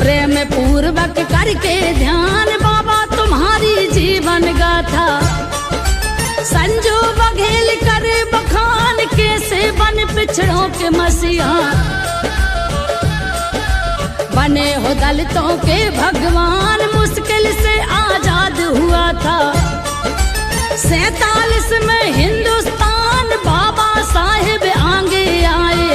प्रेम पूर्वक करके ध्यान बाबा तुम्हारी जीवन गाथा। संजो बघेल कर बखान कैसे बन पिछड़ों के मसीहा। बने हो दलितों के भगवान मुश्किल से आजाद हुआ था। 47 में हिंदुस्तान बाबा साहेब आगे आए।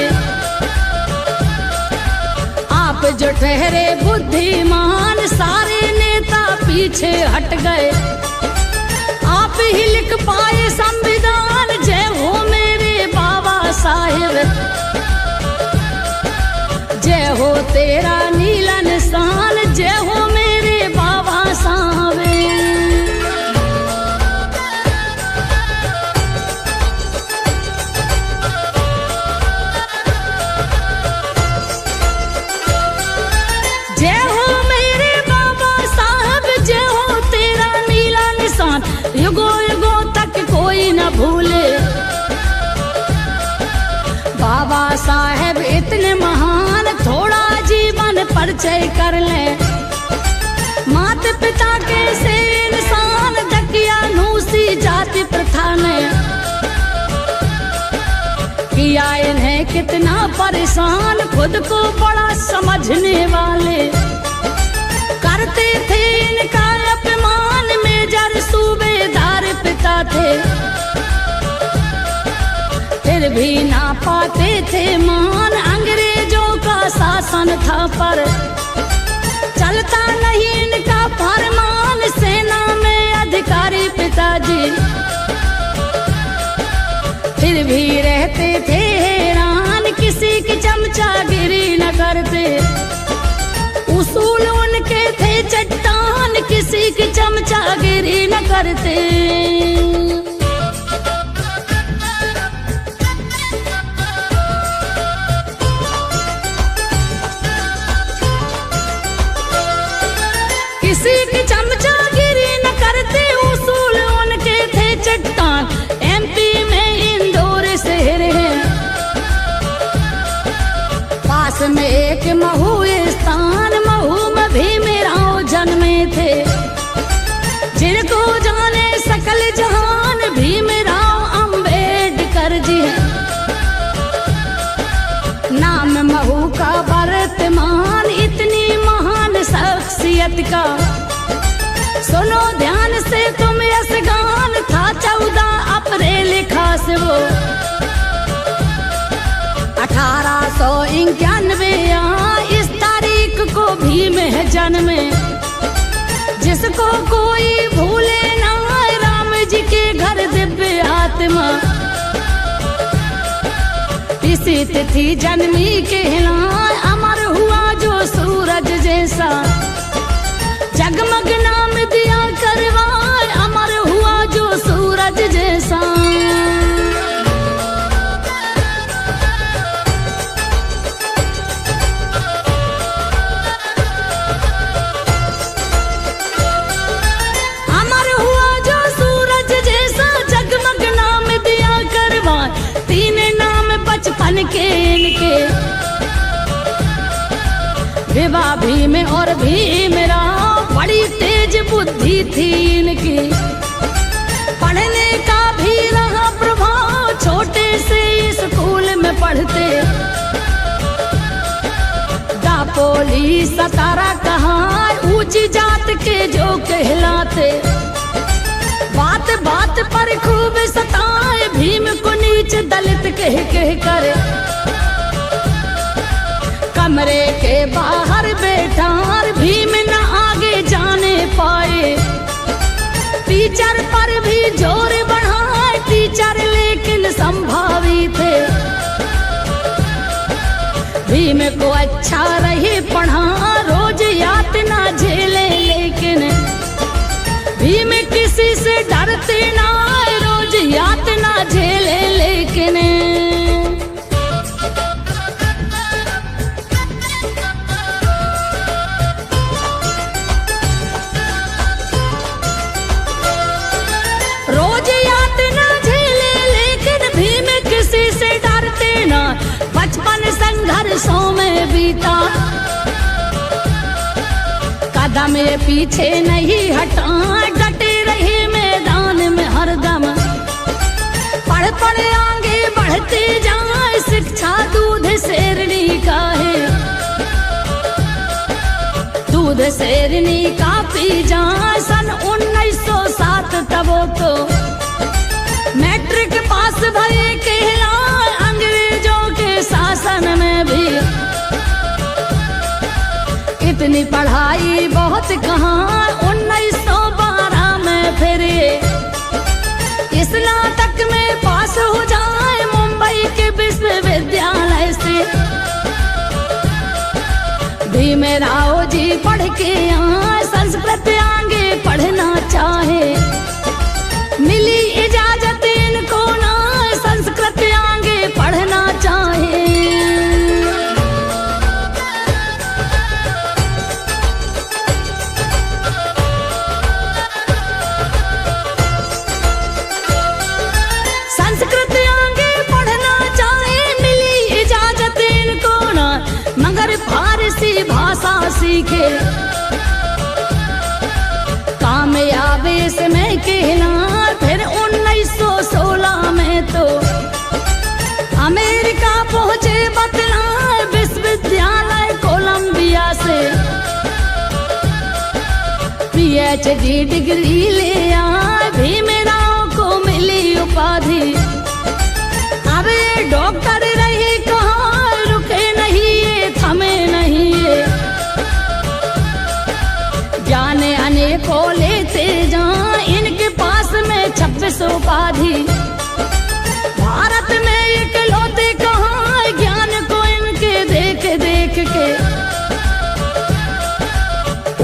आप जो ठहरे बुद्धिमान सारे नेता पीछे हट गए। आप ही लिख पाए संविधान जय हो मेरे बाबा साहेब। जय हो तेरा नीला निशान जय हो मेरे बाबा साहेब। जय हो मेरे बाबा साहब जय हो तेरा नीला निशान युगों युगों तक कोई न भूले। बाबा साहेब इतने महान थोड़ा जीवन परिचय कर ले। माता पिता के से इंसान दकियानूसी जाति प्रथा ने किया इन्हें कितना परेशान। खुद को बड़ा समझने वाले करते थे इनका अपमान। मेजर सूबेदार पिता थे फिर भी ना पाते थे मान। अंग्रेजों का शासन था पर चलता नहीं इनका फरमान। सेना में अधिकारी पिताजी फिर भी रहते थे हैरान। किसी की चमचागिरी न करते उसूल उनके थे चट्टान। किसी की चमचागिरी न करते। किसी की चमचागिरी न करते उसूल उनके थे चट्टान। MP में इंदौर शहर है पास में एक महू स्थान। महू में भीमराव जन्मे थे जिनको जाने सकल जहान। भीमराव अंबेडकर जी है नाम महू का वर्तमान। इतनी महान शख्सियत का सुनो ध्यान से तुम यस गान था। 14 अप्रैल खास वो 1891 इस तारीख को भीम है जन्मे। जिसको कोई भूले ना राम जी के घर दिव्य आत्मा। इसी तिथि जन्मी कहलाए अमर हुआ जो सूरज जैसा। जगमग नाम दिया करवाए अमर हुआ जो सूरज जैसा। अमर हुआ जो सूरज जैसा जगमग नाम दिया करवाए। 3 नाम बचपन के इनके विवाह भीम और भीमराव। बड़ी तेज बुद्धि थी इनकी पढ़ने का भी रहा प्रभाव। छोटे से स्कूल में पढ़ते दापोली 17 कहा ऊंची जात के जो कहलाते। बात बात पर खूब सताए भीम को नीच दलित कह कर। कमरे के बाहर बैठा भीम न आगे जाने पाए। टीचर पर भी जोर बढ़ाए टीचर लेकिन संभावी थे। भीम को अच्छा रहे पढ़ा रोज यातना झेले लेकिन भीम किसी से डरते ना रोज यातना झेले लेकिन। बचपन संघर्षों में बीता कदम ये पीछे नहीं हटा, डटे रहे मैदान में हरदम। पढ़ पढ़ आगे बढ़ते जाए, शिक्षा दूध शेरनी का है। दूध शेरनी का पी जाए, सन 1907 तब वो तो मैट्रिक पास भरे कहलाए, अंग्रेजों के शासन में भी। इतनी पढ़ाई बहुत कहाँ, 1912 में फिर स्नातक में पास हो जाए, मुंबई के विश्वविद्यालय से। भीमराव जी पढ़ के आए, संस्कृत आगे पढ़ना चाहे। मिली इजाजत इनको ना, संस्कृत आगे पढ़ना चाहे। संस्कृत आगे पढ़ना चाहे, मिली इजाजत इनको ना, मगर फारसी भाषा सीखे। कामयाब इसमें कहना, फिर 1916 में तो अमेरिका पहुंचे बतलाए, विश्वविद्यालय कोलंबिया से। PhD डिग्री ले आए, भीमराव को मिली उपाधि। अब ये डॉक्टर रहे कहाँ, रुके नहीं ये, थमे नहीं ये। जाने अनेकों लेते जाए, इनके पास में 26 उपाधि। भारत में इकलौते कहाँ, ज्ञान को इनके देख देख के।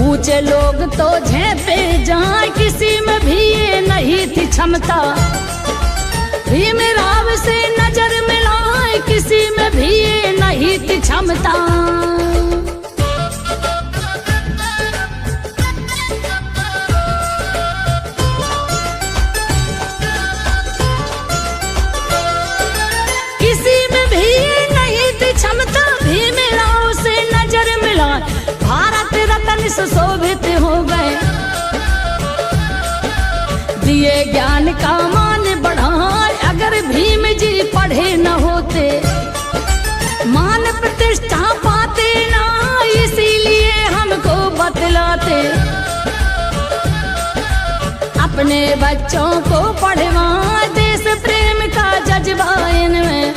ऊंचे लोग तो झेपे जाए, किसी में भी ये नहीं थी क्षमता। भीमराव से नजर मिलाए, किसी में भी ये नहीं थी क्षमता। किसी में भी ये नहीं थी क्षमता, भीमराव से नजर मिलाए, भारत रत्न सुशोभित हो गए। दिए ज्ञान का मान बढ़ाए, अगर भीम जी पढ़े न होते, मान प्रतिष्ठा पाते ना, इसीलिए हमको बतलाते। अपने बच्चों को पढ़वाए, देश प्रेम का जज्बा इनमें।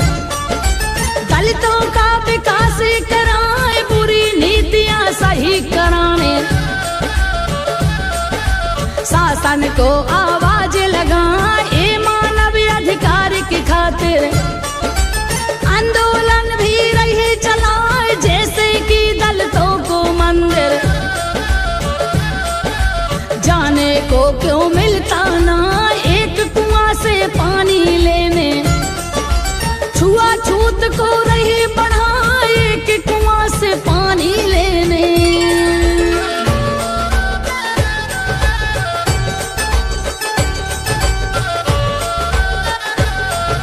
दलितों का विकास कराए, बुरी नीतियां सही कराने। शासन को आवाज लगाए, मानव अधिकार की खातिर। आंदोलन भी रहे चलाए, जैसे कि दलितों को मंदिर। जाने को क्यों मिलता